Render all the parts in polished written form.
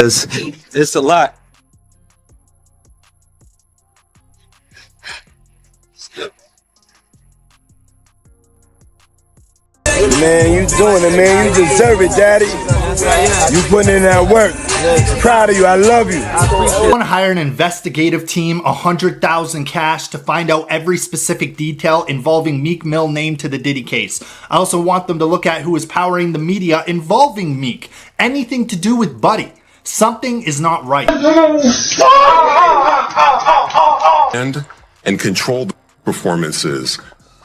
It's a lot. Man, you doing it, man. You deserve it, daddy. You putting in that work. Proud of you. I love you. I want to hire an investigative team, 100,000 cash, to find out every specific detail involving Meek Mill name to the Diddy case. I also want them to look at who is powering the media involving Meek. Anything to do with Buddy. Something is not right. And controlled performances,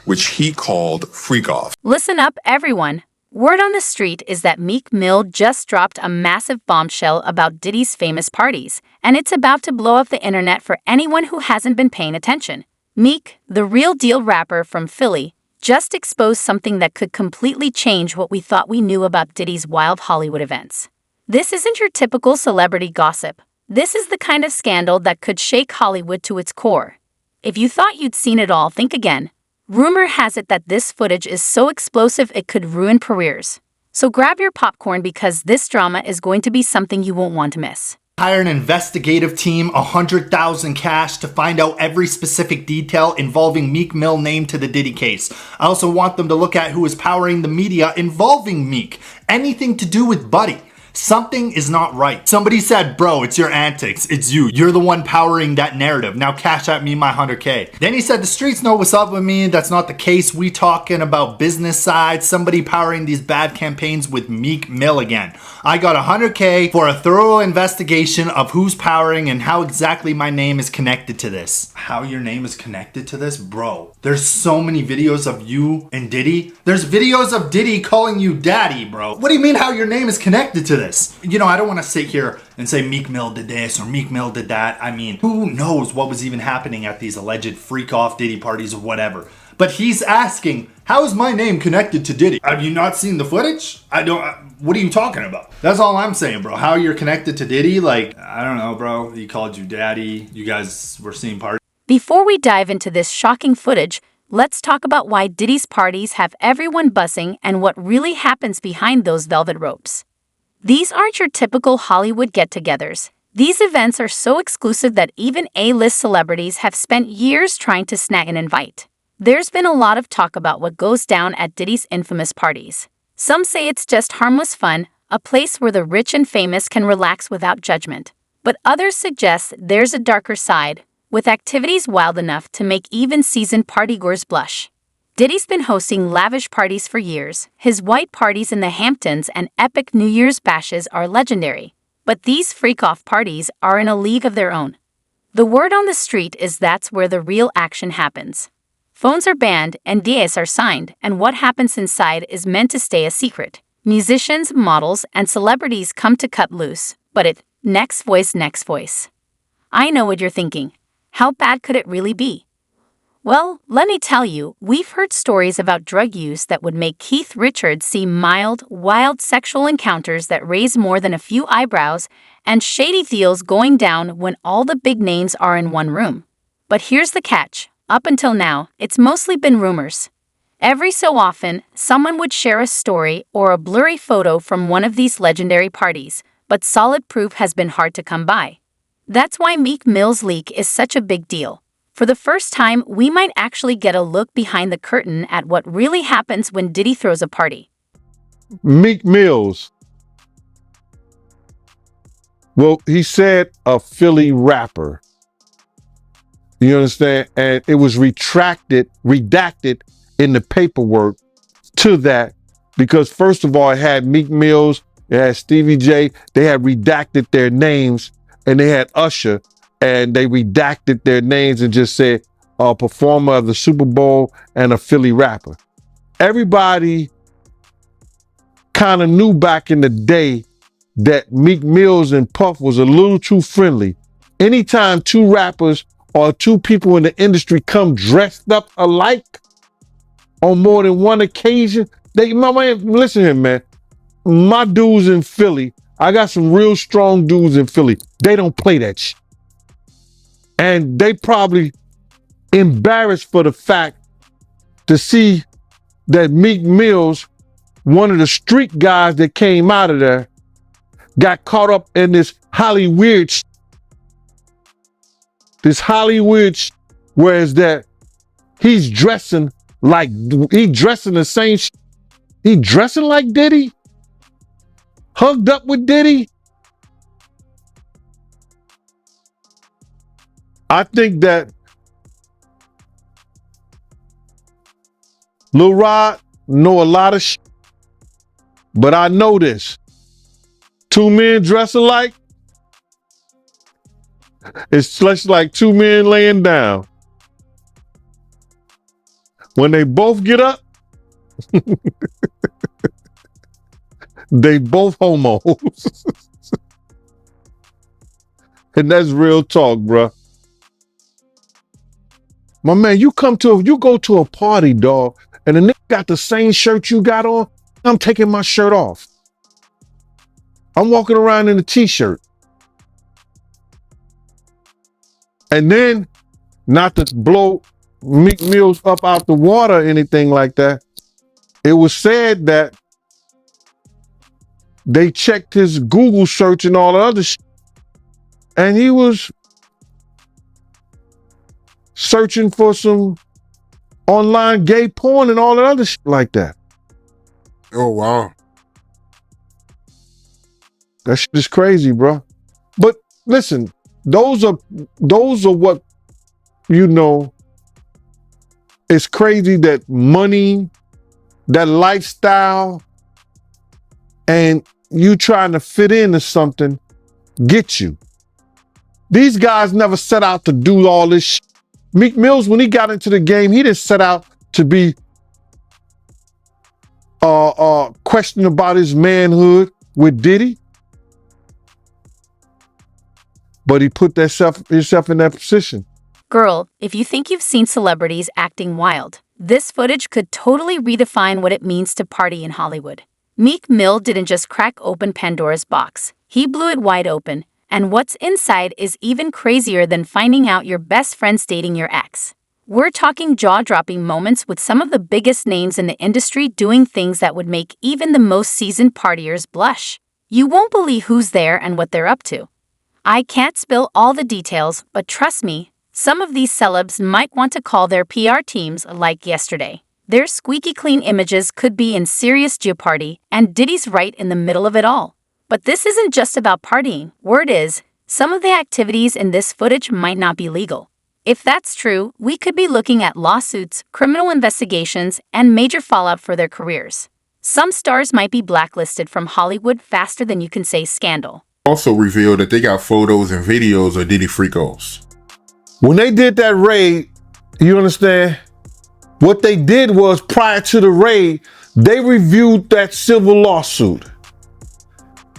which he called freak off. Listen up, everyone. Word on the street is that Meek Mill just dropped a massive bombshell about Diddy's famous parties, and it's about to blow up the internet for anyone who hasn't been paying attention. Meek, the real deal rapper from Philly, just exposed something that could completely change what we thought we knew about Diddy's wild Hollywood events. This isn't your typical celebrity gossip. This is the kind of scandal that could shake Hollywood to its core. If you thought you'd seen it all, think again. Rumor has it that this footage is so explosive it could ruin careers. So grab your popcorn because this drama is going to be something you won't want to miss. Hire an investigative team, 100,000 cash, to find out every specific detail involving Meek Mill name to the Diddy case. I also want them to look at who is powering the media involving Meek. Anything to do with Buddy. Something is not right. Somebody said, bro, it's your antics. It's you. You're the one powering that narrative. Now cash at me my 100K. Then he said, the streets know what's up with me. That's not the case. We talking about business side. Somebody powering these bad campaigns with Meek Mill again. I got 100K for a thorough investigation of who's powering and how exactly my name is connected to this. How your name is connected to this? Bro, there's so many videos of you and Diddy. There's videos of Diddy calling you daddy, bro. What do you mean how your name is connected to this? You know, I don't want to sit here and say Meek Mill did this or Meek Mill did that. I mean, who knows what was even happening at these alleged freak-off Diddy parties or whatever. But he's asking, how is my name connected to Diddy? Have you not seen the footage? What are you talking about? That's all I'm saying, bro. How you're connected to Diddy? Like, I don't know, bro. He called you daddy. You guys were seeing parties. Before we dive into this shocking footage, let's talk about why Diddy's parties have everyone buzzing and what really happens behind those velvet ropes. These aren't your typical Hollywood get-togethers. These events are so exclusive that even A-list celebrities have spent years trying to snag an invite. There's been a lot of talk about what goes down at Diddy's infamous parties. Some say it's just harmless fun, a place where the rich and famous can relax without judgment. But others suggest there's a darker side, with activities wild enough to make even seasoned partygoers blush. Diddy's been hosting lavish parties for years. His white parties in the Hamptons and epic New Year's bashes are legendary. But these freak-off parties are in a league of their own. The word on the street is that's where the real action happens. Phones are banned and NDAs are signed, and what happens inside is meant to stay a secret. Musicians, models, and celebrities come to cut loose, but next voice. I know what you're thinking. How bad could it really be? Well, let me tell you, we've heard stories about drug use that would make Keith Richards see mild, wild sexual encounters that raise more than a few eyebrows, and shady deals going down when all the big names are in one room. But here's the catch. Up until now, it's mostly been rumors. Every so often, someone would share a story or a blurry photo from one of these legendary parties, but solid proof has been hard to come by. That's why Meek Mill's leak is such a big deal. For the first time, we might actually get a look behind the curtain at what really happens when Diddy throws a party. Meek Mills. Well, he said a Philly rapper. You understand? And it was redacted in the paperwork to that because first of all, it had Meek Mills, it had Stevie J, they had redacted their names, and they had Usher, and they redacted their names and just said a performer of the Super Bowl and a Philly rapper. Everybody kind of knew back in the day that Meek Mills and Puff was a little too friendly. Anytime two rappers or two people in the industry come dressed up alike on more than one occasion, listen here, man. My dudes in Philly, I got some real strong dudes in Philly. They don't play that shit. And they probably embarrassed for the fact to see that Meek Mills, one of the street guys that came out of there, got caught up in this Hollywood, whereas that he's dressing like, he dressing the same, he dressing like Diddy, hugged up with Diddy. I think that Lil Rod know a lot of shit, but I know this. Two men dress alike, it's just like two men laying down. When they both get up, they both homos. And that's real talk, bruh. My man, you go to a party, dog, and the nigga got the same shirt you got on, I'm taking my shirt off. I'm walking around in a t-shirt. And then, not to blow Meek Mills up out the water or anything like that, it was said that they checked his Google search and all the other shit, and he was searching for some online gay porn and all that other shit like that. Oh, wow. That shit is crazy, bro. But listen, those are what, you know, it's crazy that money, that lifestyle, and you trying to fit into something get you. These guys never set out to do all this shit. Meek Mills, when he got into the game, he didn't set out to be questioning about his manhood with Diddy. But he put himself in that position. Girl, if you think you've seen celebrities acting wild, this footage could totally redefine what it means to party in Hollywood. Meek Mill didn't just crack open Pandora's box. He blew it wide open. And what's inside is even crazier than finding out your best friend's dating your ex. We're talking jaw-dropping moments with some of the biggest names in the industry doing things that would make even the most seasoned partiers blush. You won't believe who's there and what they're up to. I can't spill all the details, but trust me, some of these celebs might want to call their PR teams like yesterday. Their squeaky clean images could be in serious jeopardy, and Diddy's right in the middle of it all. But this isn't just about partying. Word is, some of the activities in this footage might not be legal. If that's true, we could be looking at lawsuits, criminal investigations, and major fallout for their careers. Some stars might be blacklisted from Hollywood faster than you can say scandal. Also revealed that they got photos and videos of Diddy Freakos. When they did that raid, you understand? What they did was, prior to the raid, they reviewed that civil lawsuit.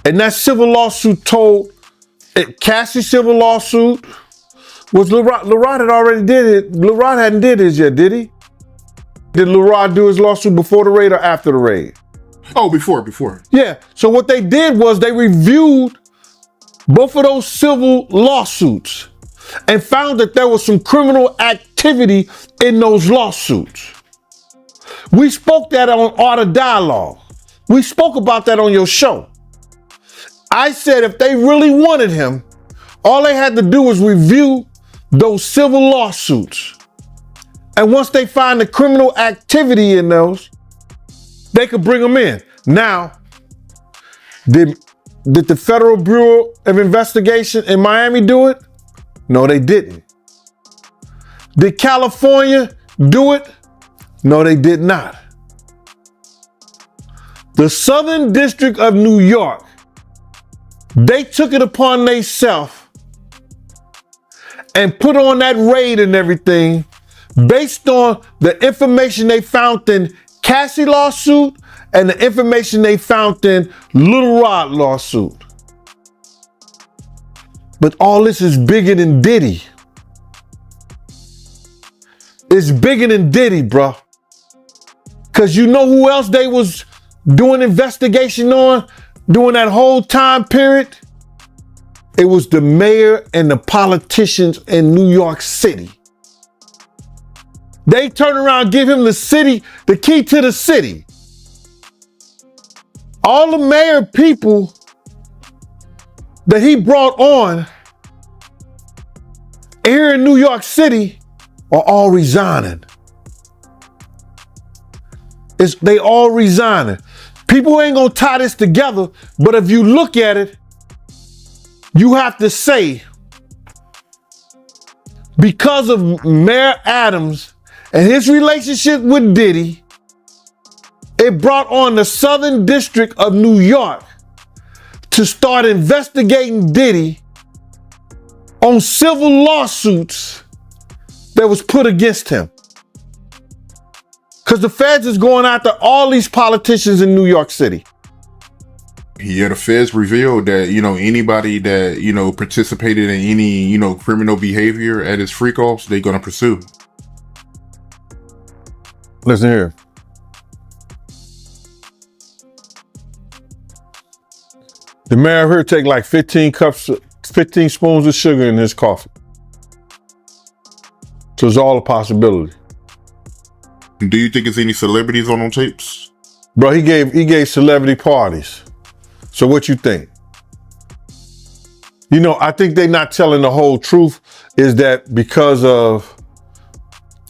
And that civil lawsuit told, Cassie's civil lawsuit was Lil Rod had already did it. Lil Rod hadn't did his yet, did he? Did Lil Rod do his lawsuit before the raid or after the raid? Oh, before. Yeah, so what they did was they reviewed both of those civil lawsuits and found that there was some criminal activity in those lawsuits. We spoke that on Art of Dialogue. We spoke about that on your show. I said if they really wanted him, all they had to do was review those civil lawsuits. And once they find the criminal activity in those, they could bring him in. Now, did the Federal Bureau of Investigation in Miami do it? No, they didn't. Did California do it? No, they did not. The Southern District of New York, they took it upon themselves and put on that raid and everything based on the information they found in Cassie lawsuit and the information they found in Lil Rod lawsuit. But all this is bigger than Diddy. It's bigger than Diddy, bro. Cause you know who else they was doing investigation on during that whole time period? It was the mayor and the politicians in New York City. They turn around, give him the key to the city. All the mayor people that he brought on here in New York City are all resigning. They all resigning. People ain't gonna tie this together, but if you look at it, you have to say, because of Mayor Adams and his relationship with Diddy, it brought on the Southern District of New York to start investigating Diddy on civil lawsuits that was put against him. Because the feds is going after all these politicians in New York City. Yeah, the feds revealed that, anybody that, participated in any, criminal behavior at his freak offs, they're going to pursue. Listen here. The mayor here take like 15 spoons of sugar in his coffee. So it's all a possibility. Do you think it's any celebrities on them tapes? Bro, he gave celebrity parties. So what you think? I think they're not telling the whole truth, is that because of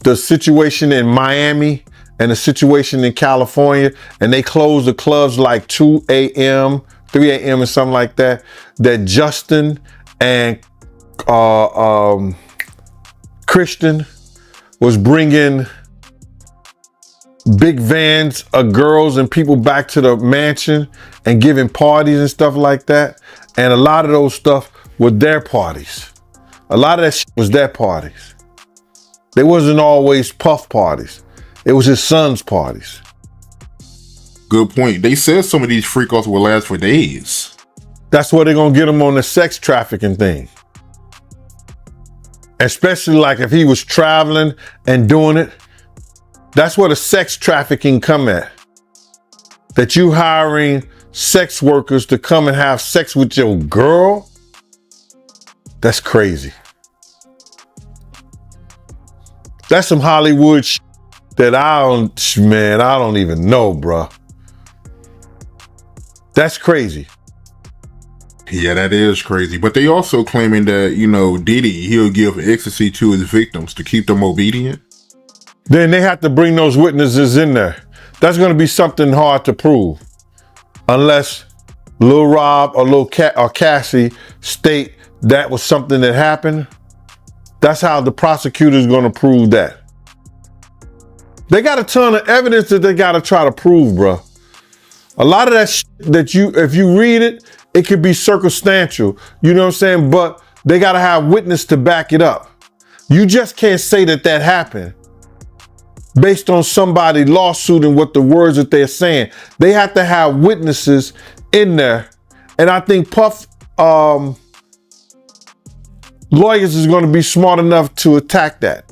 the situation in Miami and the situation in California, and they closed the clubs like 2 a.m., 3 a.m. and something like that, that Justin and Christian was bringing big vans of girls and people back to the mansion and giving parties and stuff like that. And a lot of those stuff were their parties. A lot of that shit was their parties. They wasn't always Puff parties. It was his son's parties. Good point. They said some of these freak offs will last for days. That's where they're gonna get him on the sex trafficking thing. Especially like if he was traveling and doing it. That's where the sex trafficking come at. That you hiring sex workers to come and have sex with your girl. That's crazy. That's some Hollywood shit that I don't even know, bruh. That's crazy. Yeah, that is crazy. But they also claiming that, Diddy, he'll give ecstasy to his victims to keep them obedient. Then they have to bring those witnesses in there. That's going to be something hard to prove. Unless Lil Rob or or Cassie state that was something that happened. That's how the prosecutor's going to prove that. They got a ton of evidence that they got to try to prove, bro. A lot of that that if you read it, it could be circumstantial. You know what I'm saying? But they got to have witness to back it up. You just can't say that happened based on somebody lawsuit and what the words that they're saying. They have to have witnesses in there. And I think Puff lawyers is going to be smart enough to attack that.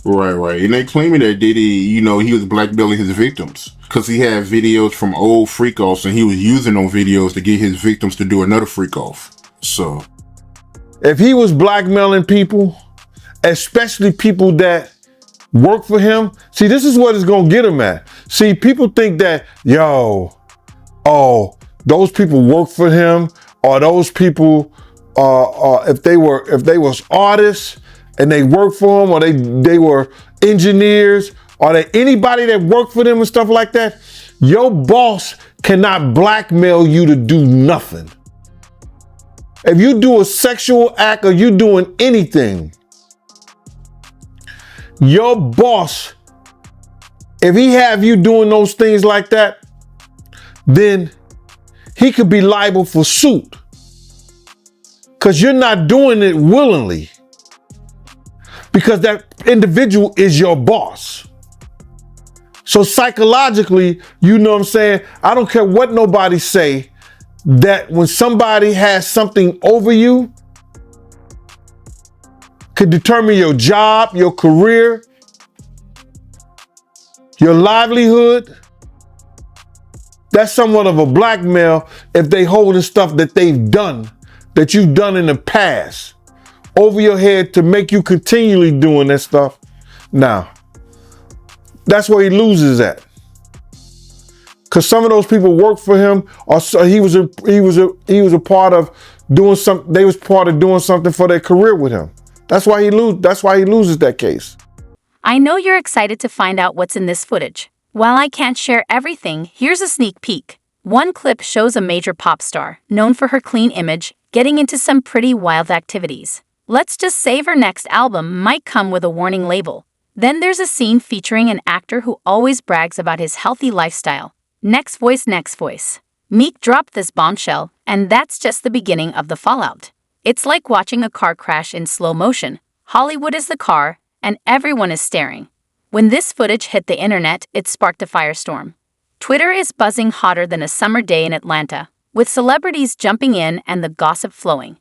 Right. And they claiming that Diddy, he was blackmailing his victims because he had videos from old freak offs and he was using those videos to get his victims to do another freak off. So if he was blackmailing people, especially people that work for him, see, this is what it's going to get him at. See, people think that, those people work for him, or those people, if they was artists and they worked for him, or they were engineers, or they anybody that worked for them and stuff like that, your boss cannot blackmail you to do nothing. If you do a sexual act or you doing anything, your boss, if he have you doing those things like that, then he could be liable for suit. Because you're not doing it willingly. Because that individual is your boss. So psychologically, you know what I'm saying? I don't care what nobody say, that when somebody has something over you, could determine your job, your career, your livelihood. That's somewhat of a blackmail if they holding stuff that they've done, that you've done in the past, over your head to make you continually doing that stuff. Now, that's where he loses at. Because some of those people worked for him, or so he was a part of doing something. They was part of doing something for their career with him. That's why he loses that case. I know you're excited to find out what's in this footage. While I can't share everything, here's a sneak peek. One clip shows a major pop star, known for her clean image, getting into some pretty wild activities. Let's just say her next album might come with a warning label. Then there's a scene featuring an actor who always brags about his healthy lifestyle. Next voice, next voice. Meek dropped this bombshell, and that's just the beginning of the fallout. It's like watching a car crash in slow motion. Hollywood is the car, and everyone is staring. When this footage hit the internet, it sparked a firestorm. Twitter is buzzing hotter than a summer day in Atlanta, with celebrities jumping in and the gossip flowing.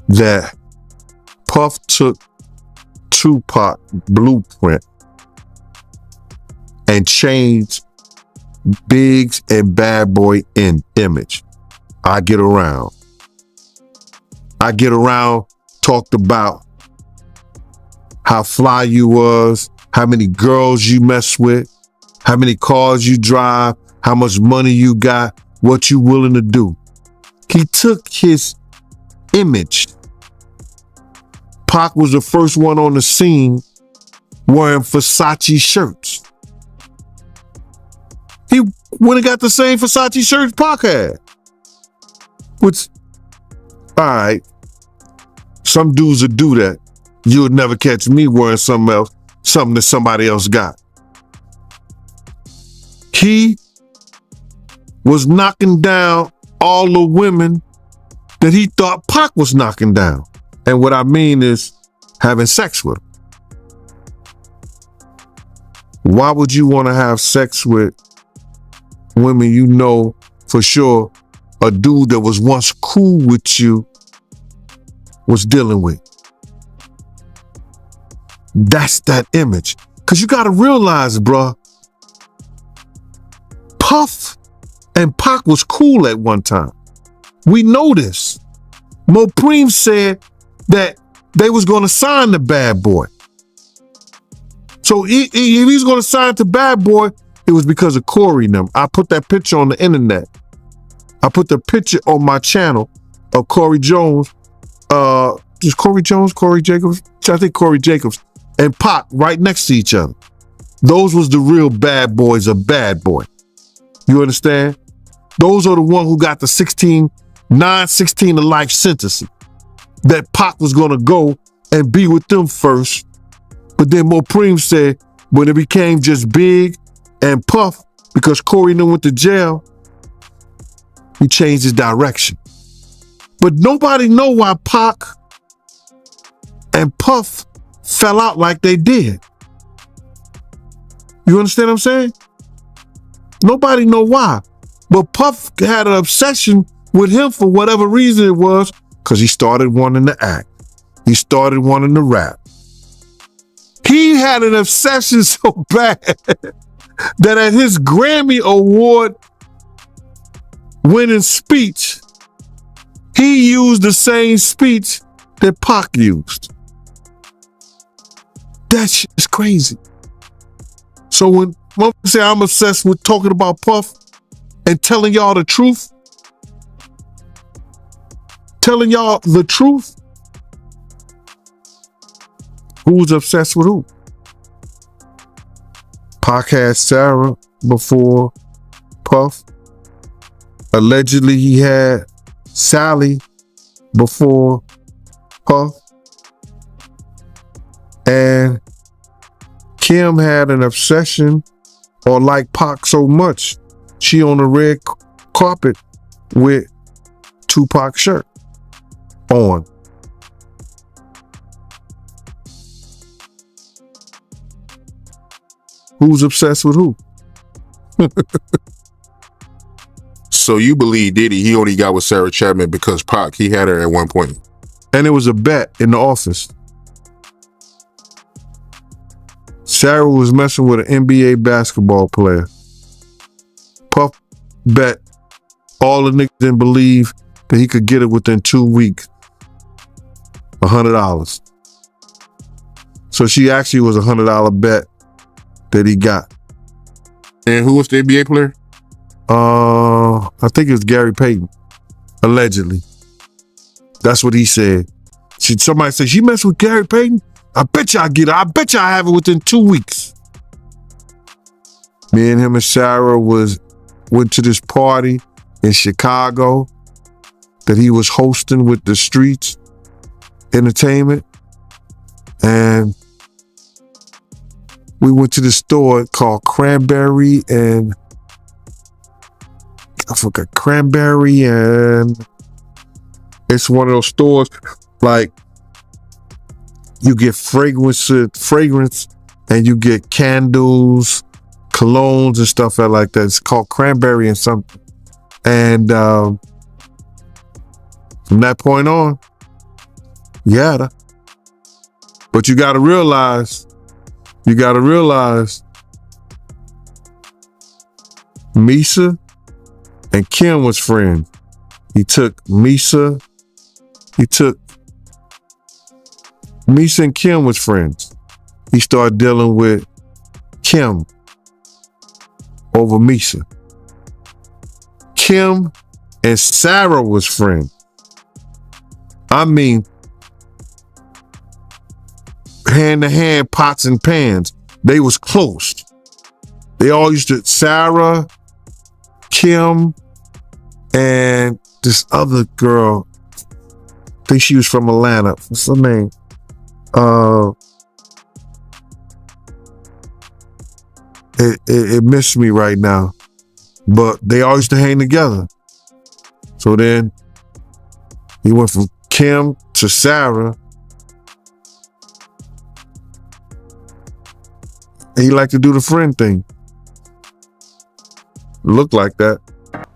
That Puff took Tupac blueprint and changed Biggs and Bad Boy in image. I Get Around talked about how fly you was, how many girls you mess with, how many cars you drive, how much money you got, what you willing to do. He took his image. Pac was the first one on the scene wearing Versace shirts. He went and got the same Versace shirts Pac had. Which, all right, some dudes would do that. You would never catch me wearing something else, something that somebody else got. He was knocking down all the women that he thought Pac was knocking down. And what I mean is having sex with them. Why would you want to have sex with women you know for sure a dude that was once cool with you was dealing with? That's that image. Because you got to realize, bruh, Puff and Pac was cool at one time. We know this. Mopreem said that they was going to sign the Bad Boy. So if he's going to sign to Bad Boy, it was because of Corey and them. I put that picture on the internet. I put the picture on my channel of Corey Jones. Just Corey Jones, Corey Jacobs? I think Corey Jacobs and Pac right next to each other. Those was the real bad boys of Bad Boy. You understand? Those are the one who got the 16 to life sentence. That Pac was going to go and be with them first. But then Mopreem said when it became just Big and Puff, because Corey and them went to jail, he changed his direction. But nobody know why Pac and Puff fell out like they did. You understand what I'm saying? Nobody know why. But Puff had an obsession with him for whatever reason it was, because he started wanting to act. He started wanting to rap. He had an obsession so bad that at his Grammy Award winning speech, he used the same speech that Pac used. That shit is crazy. So when I say I'm obsessed with talking about Puff and telling y'all the truth, who's obsessed with who? Pac had Sarah before Puff. Allegedly, he had Sally before Puff. And Kim had an obsession or liked Pac so much, she on the red carpet with Tupac shirt on. Who's obsessed with who? So you believe Diddy, he only got with Sarah Chapman because Pac, he had her at one point. And it was a bet in the office. Sarah was messing with an NBA basketball player. Puff bet all the niggas didn't believe that he could get it within 2 weeks. $100. So she actually was $100 bet that he got. And who was the NBA player? I think it was Gary Payton, allegedly. That's what he said. Somebody said, she messed with Gary Payton? I bet you I get it. I bet you I have it within 2 weeks. Me and him and Sarah went to this party in Chicago that he was hosting with the Streets Entertainment. And we went to this store called Cranberry and I forgot Cranberry, and it's one of those stores like you get fragrance and you get candles, colognes and stuff like that. It's called Cranberry and something. And from that point on, yeah. But you gotta realize Misa and Kim was friends. Misa and Kim was friends. He started dealing with Kim over Misa. Kim and Sarah was friends. I mean, hand to hand, pots and pans. They was close. They all used to, Sarah, Kim, and this other girl, I think she was from Atlanta. What's her name? It missed me right now. But they all used to hang together. So then he went from Kim to Sarah. He liked to do the friend thing. Looked like that.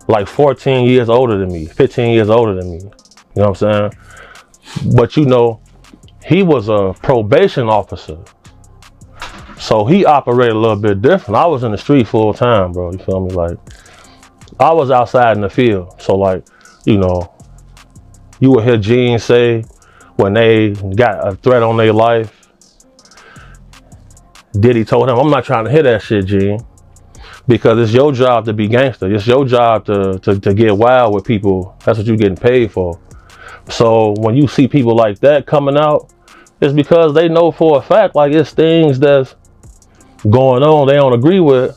Like 14 years older than me, 15 years older than me. You know what I'm saying? But you know, he was a probation officer. So he operated a little bit different. I was in the street full time, bro. You feel me? Like, I was outside in the field. So like, you know, you would hear Gene say when they got a threat on their life, Diddy told him, I'm not trying to hear that shit, Gene. Because it's your job to be gangster. It's your job to get wild with people. That's what you're getting paid for. So when you see people like that coming out, it's because they know for a fact, like, it's things that's going on they don't agree with,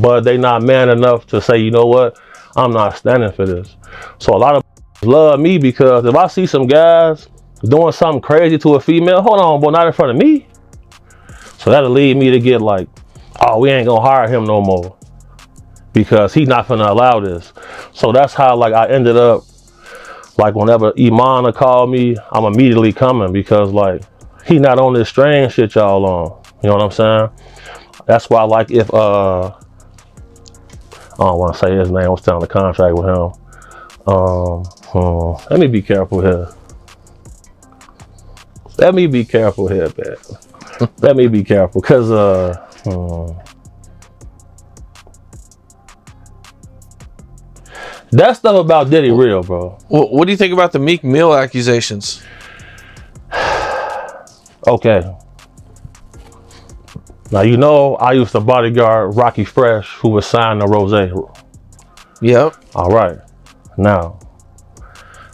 but they not man enough to say, you know what, I'm not standing for this. So a lot of love me because if I see some guys doing something crazy to a female, hold on, boy, not in front of me. So that'll lead me to get like, oh, we ain't gonna hire him no more because he's not gonna allow this. So that's how like I ended up, like whenever Imana called me, I'm immediately coming because like he not on this strange shit y'all on. You know what I'm saying? That's why like if I don't want to say his name, I was telling the contract with him. Let me be careful here. Let me be careful here, man. Let me be careful, cause that stuff about Diddy real, bro. What do you think about the Meek Mill accusations? Okay. Now you know I used to bodyguard Rocky Fresh, who was signed to Rose. Yep. All right. Now,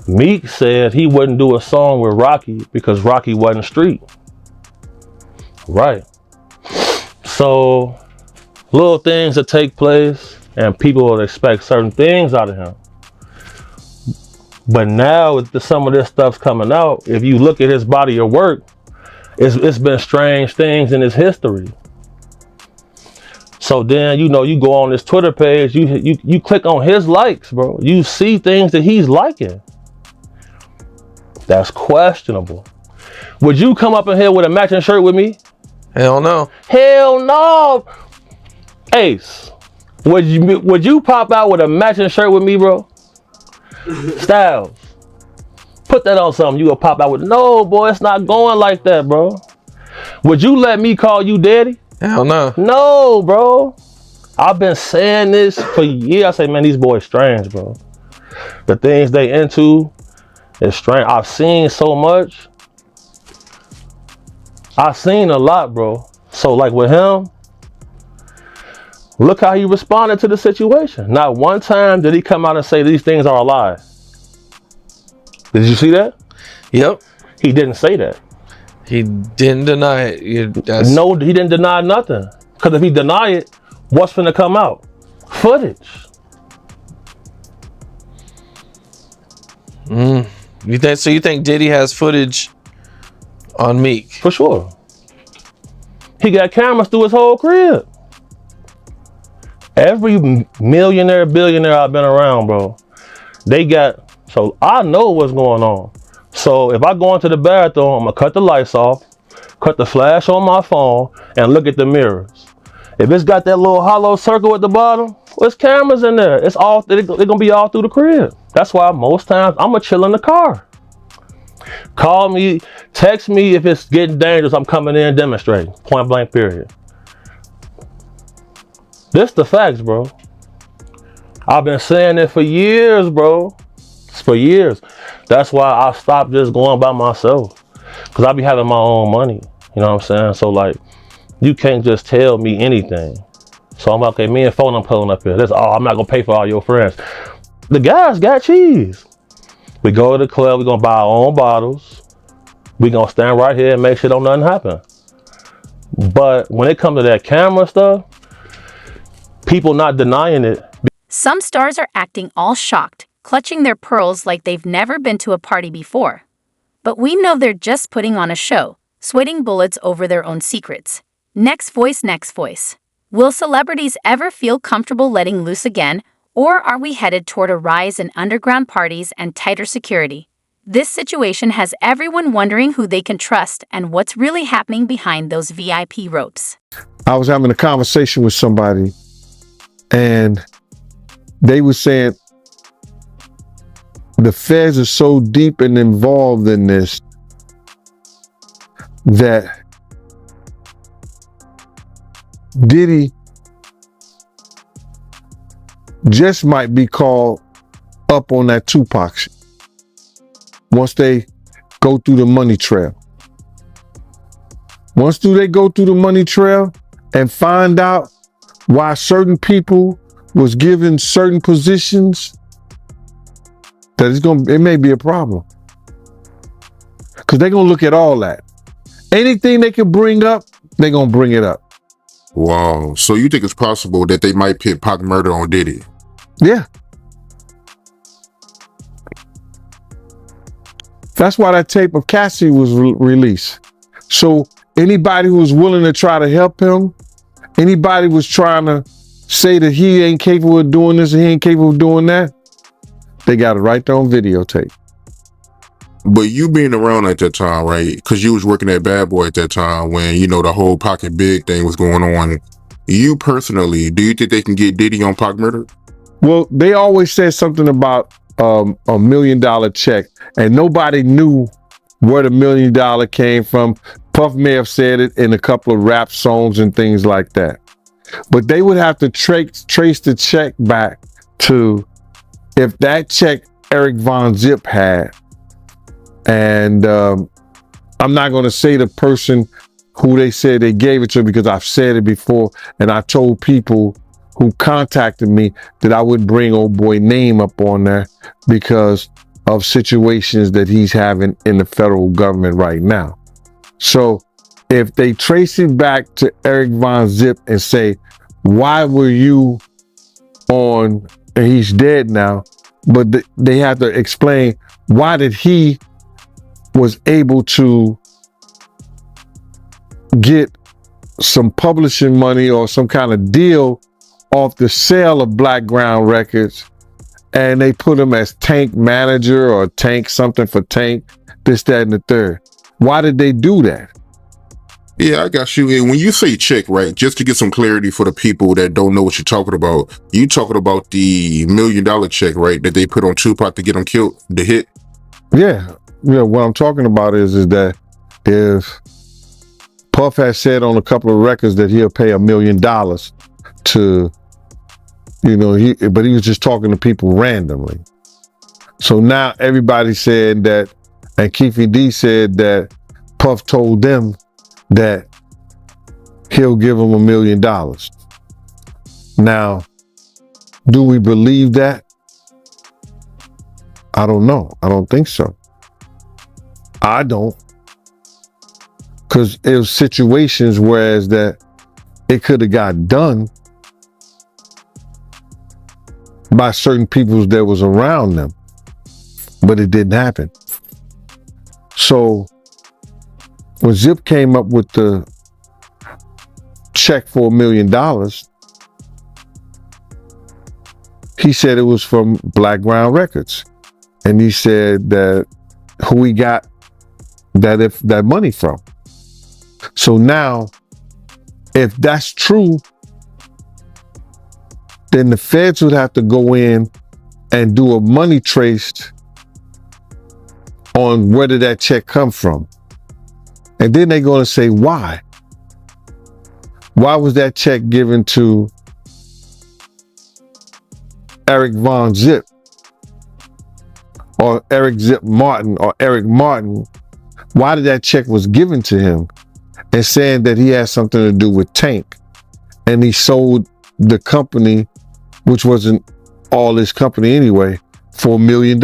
Meek said he wouldn't do a song with Rocky because Rocky wasn't street. Right. So, little things that take place and people will expect certain things out of him. But now with some of this stuff's coming out, if you look at his body of work, it's been strange things in his history. So then, you know, you go on this Twitter page, you click on his likes, bro. You see things that he's liking. That's questionable. Would you come up in here with a matching shirt with me? Hell no. Hell no. Ace, would you pop out with a matching shirt with me, bro? Styles, put that on something. You gonna pop out with? No, boy, it's not going like that, bro. Would you let me call you daddy? Hell no. No, bro. I've been saying this for years. I say, man, these boys strange, bro. The things they into is strange. I've seen so much. I've seen a lot, bro. So like with him, Look how he responded to the situation. Not one time did he come out and say these things are a lie. Did you see that? Yep. He didn't say that. He didn't deny it. No, he didn't deny nothing. Because if he deny it, what's finna come out? Footage. You think Diddy has footage on Meek? For sure. He got cameras through his whole crib. Every millionaire, billionaire I've been around, bro, they got, so I know what's going on. So if I go into the bathroom, I'm gonna cut the lights off, cut the flash on my phone, and look at the mirrors. If it's got that little hollow circle at the bottom, there's cameras in there. It's all, they're gonna be all through the crib. That's why most times I'm gonna chill in the car. Call me, text me if it's getting dangerous. I'm coming in demonstrating. Point blank, period. This the facts, bro. I've been saying it for years, bro. For years. That's why I stopped just going by myself. Because I be having my own money. You know what I'm saying? So like, you can't just tell me anything. So I'm like, okay, me and phone, I'm pulling up here. That's all. I'm not gonna pay for all your friends. The guys got cheese. We go to the club, we're gonna buy our own bottles. We gonna stand right here and make sure don't nothing happen. But when it comes to that camera stuff, people not denying it. Some stars are acting all shocked, clutching their pearls like they've never been to a party before. But we know they're just putting on a show, sweating bullets over their own secrets. Next voice, next voice. Will celebrities ever feel comfortable letting loose again, or are we headed toward a rise in underground parties and tighter security? This situation has everyone wondering who they can trust and what's really happening behind those VIP ropes. I was having a conversation with somebody, and they were saying the feds are so deep and involved in this that Diddy just might be called up on that Tupac shit once they go through the money trail. Once they go through the money trail and find out why certain people was given certain positions, that it may be a problem. Because they're going to look at all that. Anything they can bring up, they're going to bring it up. Wow. So you think it's possible that they might pit Pac murder on Diddy? Yeah. That's why that tape of Cassie was released. So anybody who was willing to try to help him, anybody was trying to say that he ain't capable of doing this and he ain't capable of doing that, they got it right there on videotape. But you being around at that time, right? Because you was working at Bad Boy at that time when, you know, the whole Pocket Big thing was going on. You personally, do you think they can get Diddy on Pac murder? Well, they always said something about $1 million check, and nobody knew where the $1 million came from. Puff may have said it in a couple of rap songs and things like that. But they would have to trace the check back to if that check Eric Von Zip had. And I'm not going to say the person who they said they gave it to because I've said it before. And I told people who contacted me that I wouldn't bring old boy name up on there because of situations that he's having in the federal government right now. So if they trace it back to Eric Von Zip and say, why were you on, and he's dead now, but they have to explain why did he was able to get some publishing money or some kind of deal off the sale of Black Ground Records, and they put him as Tank manager or Tank something for Tank, this, that, and the third. Why did they do that? Yeah, I got you. And when you say check, right, just to get some clarity for the people that don't know what you're talking about, you talking about the $1 million check, right, that they put on Tupac to get him killed, the hit? Yeah. Yeah, what I'm talking about is that if Puff has said on a couple of records that he'll pay $1 million to, you know, but he was just talking to people randomly. So now everybody said that, and Keefy D said that Puff told them that he'll give him $1 million. Now, do we believe that? I don't know. I don't think so. I don't. Because it was situations whereas that it could have got done by certain people that was around them, but it didn't happen. So when Zip came up with the check for $1 million, he said it was from Blackground Records. And he said that who he got that money from. So now, if that's true, then the feds would have to go in and do a money trace on where did that check come from. And then they're going to say, why? Why was that check given to Eric Von Zip or Eric Zip Martin or Eric Martin? Why did that check was given to him? And saying that he had something to do with Tank, and he sold the company, which wasn't all his company anyway, for $1 million.